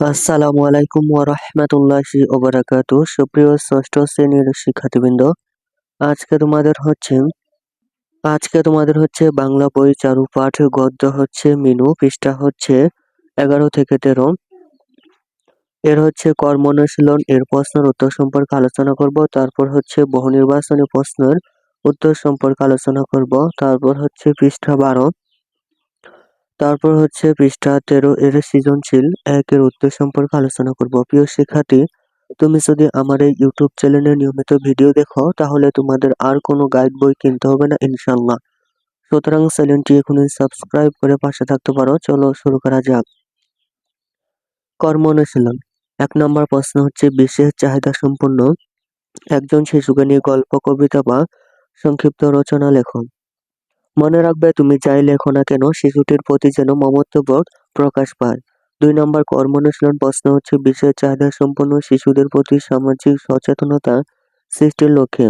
আসসালামু আলাইকুম ওয়া রাহমাতুল্লাহি ওয়া বারাকাতুহু। সুপ্রিয় ষষ্ঠ শ্রেণীর শিক্ষার্থীবৃন্দ, আজকে তোমাদের হচ্ছে আজকে তোমাদের হচ্ছে বাংলা বই চারুপাঠ, গদ্য হচ্ছে মিনু, পৃষ্ঠা হচ্ছে 11 থেকে 13। এর হচ্ছে কর্ম অনুশীলন, এর প্রশ্নের উত্তর সম্পর্কে আলোচনা করব। তারপর হচ্ছে বহু নির্বাচনী প্রশ্নের উত্তর সম্পর্কে আলোচনা করব। তারপর হচ্ছে পৃষ্ঠা 12। তারপর হচ্ছে পৃষ্ঠা 13 এর সৃজনশীল 1 এর উত্তর সম্পর্কে আলোচনা করব। প্রিয় শিক্ষার্থী, তুমি যদি আমার এই ইউটিউব চ্যানেলে নিয়মিত ভিডিও দেখো তাহলে তোমাদের আর কোনো গাইড বই কিনতে হবে না ইনশাল্লাহ। সুতরাং চ্যানেলটি এখনই সাবস্ক্রাইব করে পাশে থাকতে পারো। চলো শুরু করা যাক। কর্ম অনুশীলন। 1 নম্বর প্রশ্ন হচ্ছে বিশেষ চাহিদা সম্পন্ন একজন শিশুকে নিয়ে গল্প, কবিতা বা সংক্ষিপ্ত রচনা লেখো। মনে রাখবে, তুমি যাই লেখো না কেন শিশুটির প্রতি যেন মমত্ববোধ প্রকাশ পায়। 2 নম্বর কর্ম অনুশীলন প্রশ্ন হচ্ছে বিশেষ চাহিদা সম্পন্ন শিশুদের প্রতি সামাজিক সচেতনতা সৃষ্টির লক্ষ্যে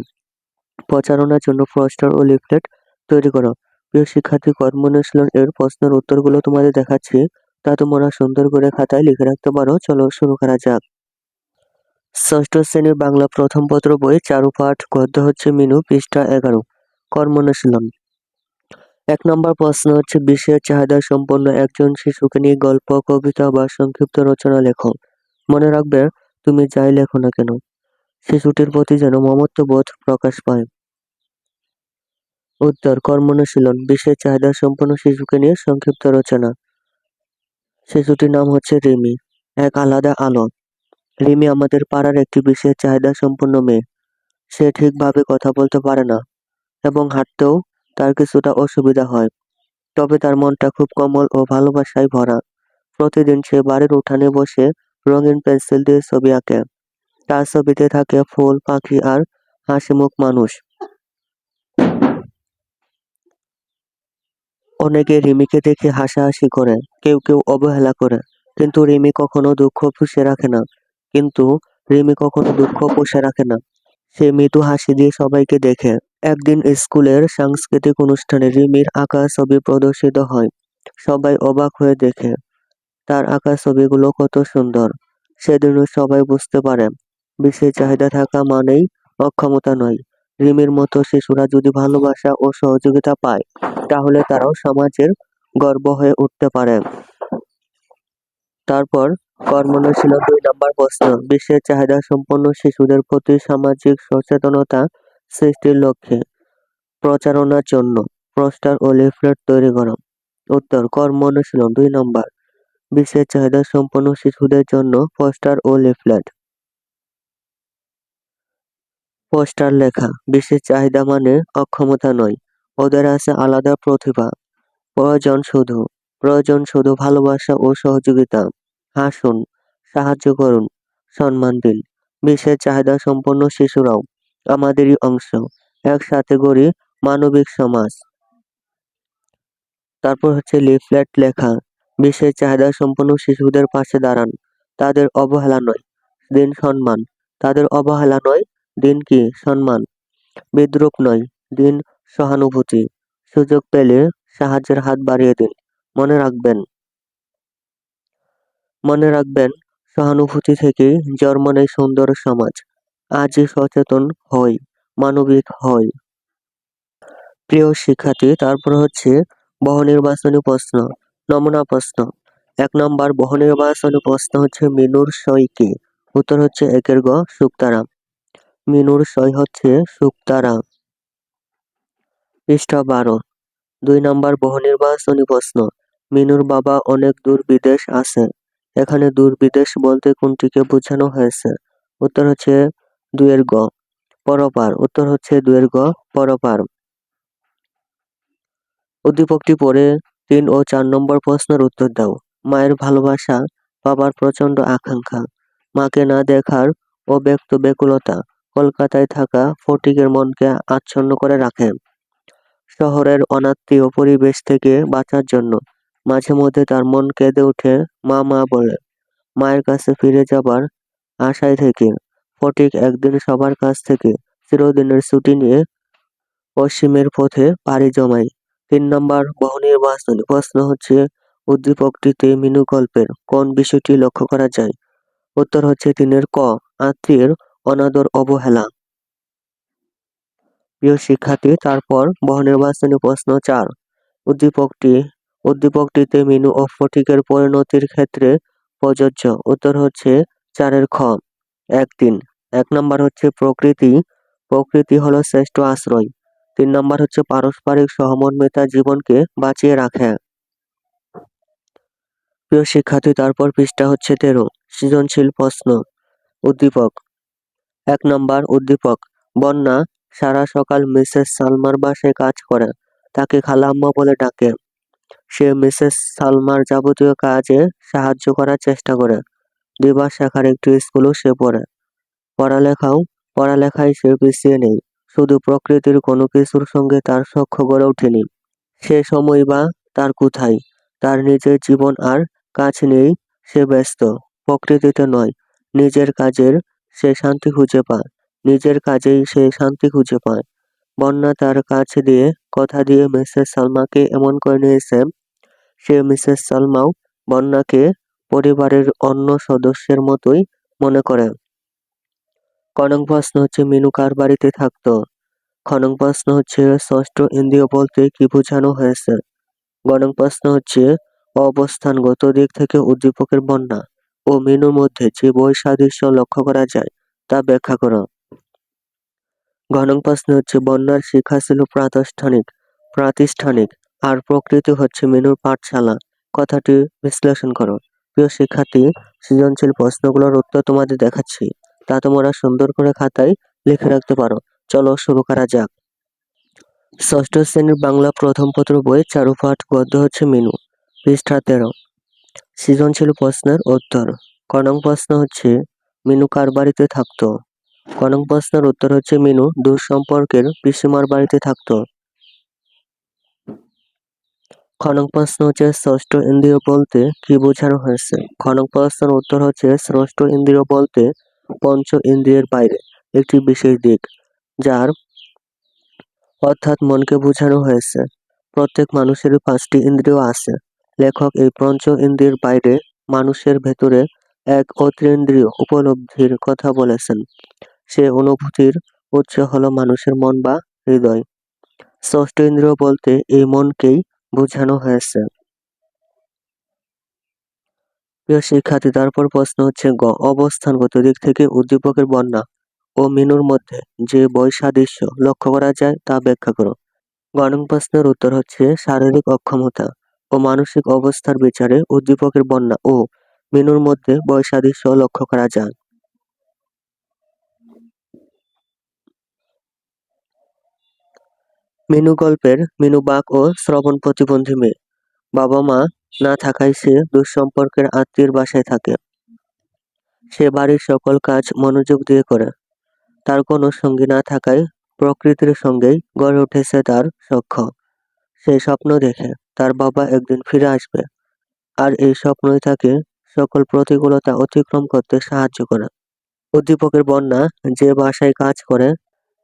প্রচারণার জন্য পোস্টার ও লিফলেট তৈরি করো। প্রিয় শিক্ষার্থী, কর্ম অনুশীলন এর প্রশ্নের উত্তরগুলো তোমাদের দেখাচ্ছি, তা তোমরা সুন্দর করে খাতায় লিখে রাখতে পারো। চলো শুরু করা যাক। ষষ্ঠ শ্রেণীর বাংলা প্রথম পত্র বই চারুপাঠ, গদ্য হচ্ছে মিনু, পৃষ্ঠা 11। কর্ম অনুশীলন। 1 নম্বর প্রশ্ন হচ্ছে বিশেষ চাহিদা সম্পন্ন একজন শিশুকে নিয়ে গল্প, কবিতা বা সংক্ষিপ্ত রচনা লেখো। মনে রাখবে, তুমি যাই লেখো না কেন শিশুটির প্রতি যেন মমত্ববোধ প্রকাশ পায়। উত্তর, কর্ম অনুশীলন। বিশেষ চাহিদা সম্পন্ন শিশুকে নিয়ে সংক্ষিপ্ত রচনা। শিশুটির নাম হচ্ছে রিমি। এক আলাদা আলো। রিমি আমাদের পাড়ার একটি বিশেষ চাহিদা সম্পন্ন মেয়ে। সে ঠিকভাবে কথা বলতে পারে না এবং হাঁটতেও তার কিছুটা অসুবিধা হয়। তবে তার মনটা খুব কোমল ও ভালোবাসায় ভরা। প্রতিদিন সে বাড়ির উঠানে বসে রঙিন পেন্সিল দিয়ে ছবি আঁকে। তার ছবিতে থাকে ফুল, পাখি আর হাসিমুখ মানুষ। অনেকে রিমিকে দেখে হাসাহাসি করে, কেউ কেউ অবহেলা করে, কিন্তু রিমি কখনো দুঃখ পুষে রাখে না। কিন্তু রিমি কখনো দুঃখ পুষে রাখে না। সে মৃদু হাসি দিয়ে সবাইকে দেখে। একদিন স্কুলের সাংস্কৃতিক অনুষ্ঠানে রিমির আঁকা ছবি প্রদর্শিত হয়। সবাই অবাক হয়ে দেখে তার আঁকা ছবিগুলো কত সুন্দর। সেদিনও সবাই বুঝতে পারে বিশেষ চাহিদা থাকা মানেই অক্ষমতা নয়। রিমির মতো শিশুরা যদি ভালোবাসা ও সহযোগিতা পায় তাহলে তারাও সমাজের গর্ব হয়ে উঠতে পারে। তারপর কর্ম অনুশীলন 2 নম্বর প্রশ্ন বিশেষ চাহিদা সম্পন্ন শিশুদের প্রতি সামাজিক সচেতনতা সৃষ্টির লক্ষ্যে প্রচারণার জন্য পোস্টার ও লিফলেট তৈরি করো। উত্তর, কর্ম অনুশীলন 2 নম্বর। বিশেষ চাহিদা সম্পন্ন শিশুদের জন্য পোস্টার ও লিফলেট। পোস্টার লেখা। বিশেষ চাহিদা মানে অক্ষমতা নয়, ওদের আছে আলাদা প্রতিভা। প্রয়োজন শুধু ভালোবাসা ও সহযোগিতা। হাসুন, সাহায্য করুন, সম্মান দিন। বিশেষ চাহিদা সম্পন্ন শিশুরাও আমাদেরই অংশ। একসাথে গড়ি মানবিক সমাজ। তারপর হচ্ছে লিফলেট লেখা। বিশেষ চাহিদা সম্পন্ন শিশুদের পাশে দাঁড়ান। তাদের অবহেলা নয়, দিন সম্মান। তাদের অবহেলা নয়, দিন কি সম্মান। বিদ্রূপ নয়, দিন সহানুভূতি। সুযোগ পেলে সাহায্যের হাত বাড়িয়ে দিন। মনে রাখবেন মনে রাখবেন সহানুভূতি থেকেই জন্ম নেয় সুন্দর সমাজ। আজই সচেতন হই, মানবিক হই। প্রিয় শিক্ষার্থী, তারপর হচ্ছে বহুনির্বাচনী প্রশ্ন, নমুনা প্রশ্ন। 1 নম্বর বহুনির্বাচনী প্রশ্ন হচ্ছে মিনুর সই কি? উত্তর হচ্ছে 1 গ শুকতারা। মিনুর সই হচ্ছে শুকতারা। পৃষ্ঠা 12। 2 নম্বর বহুনির্বাচনী প্রশ্ন মিনুর বাবা অনেক দূর বিদেশ আছে। এখানে দূর বিদেশ বলতে কোনটিকে বোঝানো হয়েছে? উত্তর হচ্ছে 2 গ পরপার। উত্তর হচ্ছে 2 গ পরপার। উদ্দীপকটি পড়ে 3 ও 4 নম্বর প্রশ্নের উত্তর দাও। মায়ের ভালোবাসা, বাবার প্রচন্ড আকাঙ্ক্ষা, মাকে না দেখার অব্যক্ত ব্যাকুলতা কলকাতায় থাকা ফটিকের মনকে আচ্ছন্ন করে রাখে। শহরের অনাত্মীয় পরিবেশ থেকে বাঁচার জন্য মাঝে মধ্যে তার মন কেঁদে ওঠে মা মা বলে। মায়ের কাছে ফিরে যাবার আশায় থেকে ফটিক একদিন সবার কাছ থেকে চিরদিনের ছুটি নিয়ে পশ্চিমের পথে পাড়ি জমায়। 3 নম্বর বহুনির্বাচনী প্রশ্ন হচ্ছে উদ্দীপকটিতে মিনু গল্পের কোন বিষয়টি লক্ষ্য করা যায়? উত্তর হচ্ছে 3 ক, আত্মীয়ের অনাদর অবহেলা। প্রিয় শিক্ষার্থী, তারপর বহুনির্বাচনী প্রশ্ন 4। উদ্দীপকটিতে মিনু ও ফটিকের পরিণতির ক্ষেত্রে প্রযোজ্য। উত্তর হচ্ছে 4 খ, 1-3। 1 নম্বর হচ্ছে প্রকৃতি হলো শ্রেষ্ঠ আশ্রয়। 3 নম্বর হচ্ছে পারস্পরিক সহমর্মিতা জীবনকে বাঁচিয়ে রাখে। প্রিয় শিক্ষার্থী, তারপর পৃষ্ঠা হচ্ছে 13। সৃজনশীল প্রশ্ন। উদ্দীপক 1 নম্বর উদ্দীপক, বন্যা সারা সকাল মিসেস সালমার বাসায় কাজ করে। তাকে খালাম্মা বলে ডাকে। সে মিসেস সালমার যাবতীয় কাজে সাহায্য করার চেষ্টা করে। দিবা শাখার একটি স্কুলেও সে পড়ে। পড়ালেখায় সে পিছিয়ে নেই, শুধু প্রকৃতির কোনো কিছুর সঙ্গে তার সখ্য গড়ে ওঠেনি। সে সময় বা তার কোথায়? তার নিজের জীবন আর কাজ নিয়েই সে ব্যস্ত, প্রকৃতিতে নয়। নিজের কাজের সে শান্তি খুঁজে পায় নিজের কাজেই সে শান্তি খুঁজে পায়। বন্যা তার কাছ দিয়ে কথা দিয়ে মিসেস সালমাকে এমন করে নিয়েছে, সে মিসেস সালমাও বন্যাকে পরিবারের অন্য সদস্যের মতোই মনে করে। ক নং প্রশ্ন হচ্ছে মিনু কার বাড়িতে থাকতো? খ নং প্রশ্ন হচ্ছে ষষ্ঠ ইন্দ্রিয় বলতে কি বোঝানো হয়েছে? গ নং প্রশ্ন হচ্ছে অবস্থানগত দিক থেকে উদ্দীপকের বন্যা ও মিনুর মধ্যে যে বৈসাদৃশ্য লক্ষ্য করা যায় তা ব্যাখ্যা করো। ঘ নং প্রশ্ন হচ্ছে বন্যার শিক্ষা ছিল প্রাতিষ্ঠানিক আর প্রকৃতি হচ্ছে মিনুর পাঠশালা। কথাটি বিশ্লেষণ করো। প্রিয় শিক্ষার্থী, সৃজনশীল প্রশ্নগুলোর উত্তর তোমাদের দেখাচ্ছি, তা তোমরা সুন্দর করে খাতায় লিখে রাখতে পারো। চলো শুরু করা যাক। ষষ্ঠ শ্রেণীর বাংলা প্রথম পত্র বই চারুপাঠ গদ্য হচ্ছে মিনু, পৃষ্ঠা 13। সৃজনশীল প্রশ্নের উত্তর। ক নং প্রশ্ন হচ্ছে মিনু কার বাড়িতে থাকতো? ক নং প্রশ্নের উত্তর হচ্ছে মিনু দূর সম্পর্কের পিসিমার বাড়িতে থাকতো। খ নং প্রশ্ন হচ্ছে ষষ্ঠ ইন্দ্রিয় বলতে কি বোঝানো হয়েছে? খ নং প্রশ্নের উত্তর হচ্ছে ষষ্ঠ ইন্দ্রিয় বলতে পঞ্চ ইন্দ্রিয়ের বাইরে একটি বিশেষ দিক, যার অর্থাৎ মনকে বোঝানো হয়েছে। প্রত্যেক মানুষেরই 5টি ইন্দ্রিয় আছে। লেখক এই পঞ্চ ইন্দ্রিয়ের বাইরে মানুষের ভেতরে এক অতীন্দ্রিয় উপলব্ধির কথা বলেছেন। সে অনুভূতির উৎস হলো মানুষের মন বা হৃদয়। ষষ্ঠ ইন্দ্রিয় বলতে এই মনকেই বোঝানো হয়েছে। প্রিয় শিক্ষার্থী, তারপর প্রশ্ন হচ্ছে গ, অবস্থানগত দিক থেকে উদ্দীপকের বন্যা ও মিনুর মধ্যে যে বৈসাদৃশ্য লক্ষ্য করা যায় তা ব্যাখ্যা করো। গ নং প্রশ্নের উত্তর হচ্ছে শারীরিক অক্ষমতা ও মানসিক অবস্থার বিচারে উদ্দীপকের বন্যা ও মিনুর মধ্যে বৈসাদৃশ্য লক্ষ্য করা যায়। মিনু গল্পের মিনু বাক ও শ্রবণ প্রতিবন্ধী মেয়ে। বাবা মা না থাকায় সে দুঃসম্পর্কের আত্মীয়ের বাসায় থাকে। সে বাড়ির সকল কাজ মনোযোগ দিয়ে করে। তার কোনো সঙ্গী না থাকায় প্রকৃতির সঙ্গেই গড়ে উঠেছে তার সখ্য। সে স্বপ্ন দেখে তার বাবা একদিন ফিরে আসবে, আর এই স্বপ্নই তাকে সকল প্রতিকূলতা অতিক্রম করতে সাহায্য করে। উদ্দীপকের বন্যা যে বাসায় কাজ করে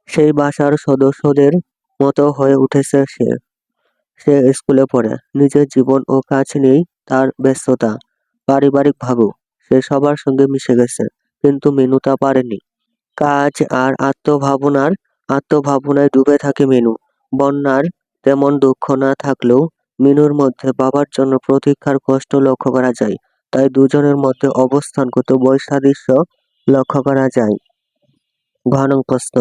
সেই বাসার সদস্যদের মতো হয়ে উঠেছে সে। সে স্কুলে পড়ে, নিজের জীবন ও কাজ নিয়েই তার ব্যস্ততা। পারিবারিক ভাবেও সে সবার সঙ্গে মিশে গেছে, কিন্তু মিনু তা পারেনি। কাজ আর আত্মভাবনায় ডুবে থাকে মিনু। বন্যার তেমন দুঃখ না থাকলেও মিনুর মধ্যে বাবার জন্য প্রতীক্ষার কষ্ট লক্ষ্য করা যায়। তাই দুজনের মধ্যে অবস্থানগত বৈসাদৃশ্য লক্ষ্য করা যায়। ঘ নং প্রশ্ন।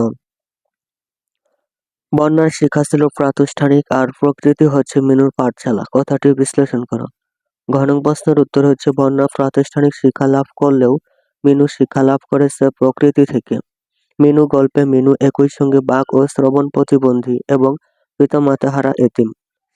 বন্যার শিক্ষা ছিল প্রাতিষ্ঠানিক আর প্রকৃতি হচ্ছে মিনুর পাঠশালা। কথাটি বিশ্লেষণ করো। ঘ নং প্রশ্নের উত্তর হচ্ছে বন্যা প্রাতিষ্ঠানিক শিক্ষা লাভ করলেও মিনু শিক্ষা লাভ করেছে প্রকৃতি থেকে। মিনু গল্পে মিনু একই সঙ্গে বাক ও শ্রবণ প্রতিবন্ধী এবং পিতামাতাহারা এতিম।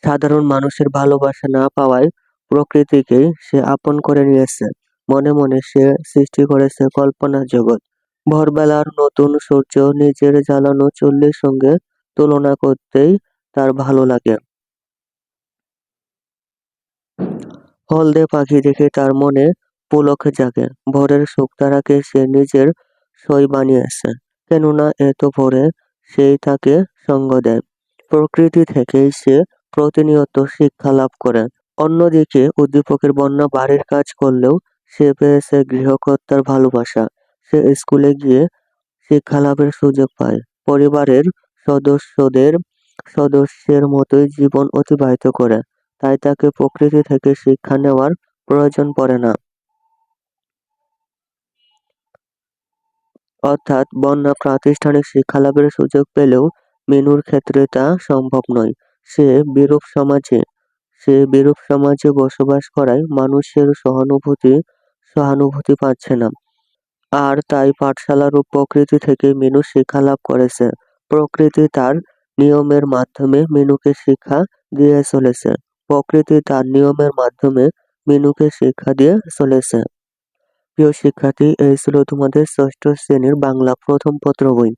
সাধারণ মানুষের ভালোবাসা না পাওয়ায় প্রকৃতিকেই সে আপন করে নিয়েছে। মনে মনে সে সৃষ্টি করেছে কল্পনার জগৎ। ভোরবেলার নতুন সূর্য নিজের জ্বালানো চুল্লির সঙ্গে তুলনা করতেই তার ভালো লাগে। হলদে পাখি দেখে তার মনে পুলক জাগে। ভোরের শুকতারাকে সে নিজের সই বানিয়েছে, কেননা এত ভোরে সেই তাকে সঙ্গ দেয়। প্রকৃতি থেকেই সে প্রতিনিয়ত শিক্ষা লাভ করে। অন্যদিকে উদ্দীপকের বন্যা বাড়ির কাজ করলেও সে পেয়েছে গৃহকর্তার ভালোবাসা। সে স্কুলে গিয়ে শিক্ষালাভের সুযোগ পায়। পরিবারের সদস্যদের সদস্যের মতোই জীবন অতিবাহিত করে। তাই তাকে প্রকৃতি থেকে শিক্ষা নেওয়ার প্রয়োজন পড়ে না। অর্থাৎ বন্যা প্রাতিষ্ঠানিক শিক্ষালাভের সুযোগ পেলেও মিনুর ক্ষেত্রে তা সম্ভব নয়। সে বিরূপ সমাজে সে বিরূপ সমাজে বসবাস করায় মানুষের সহানুভূতি পাচ্ছে না। আর তাই পাঠশালার ও প্রকৃতি থেকে মিনু শিক্ষা লাভ করেছে। প্রকৃতি তার নিয়মের মাধ্যমে মিনুকে শিক্ষা দিয়ে চলেছে। প্রকৃতি তার নিয়মের মাধ্যমে মিনুকে শিক্ষা দিয়ে চলেছে। প্রিয় শিক্ষার্থী, এই ছিল তোমাদের ষষ্ঠ শ্রেণীর বাংলা প্রথম পত্র বই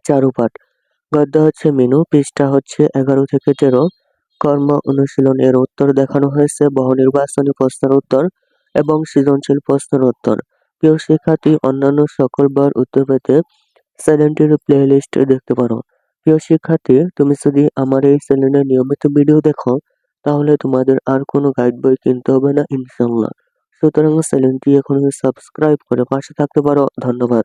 চারুপাঠ। গদ্য হচ্ছে মিনু, পৃষ্ঠা হচ্ছে 11 থেকে 13। কর্ম অনুশীলন এর উত্তর দেখানো হয়েছে, বহু নির্বাচনী প্রশ্নের উত্তর এবং সৃজনশীল প্রশ্নের উত্তর। প্রিয় শিক্ষার্থী, অন্যান্য সকল বইয়ের উত্তর পেতে চ্যানেলটির প্লে লিস্ট দেখতে পারো। প্রিয় শিক্ষার্থী, তুমি যদি আমার এই চ্যানেলে নিয়মিত ভিডিও দেখো তাহলে তোমাদের আর কোনো গাইড বই কিনতে হবে না ইনশাল্লাহ। সুতরাং চ্যানেলটি এখনই সাবস্ক্রাইব করে পাশে থাকতে পারো। ধন্যবাদ।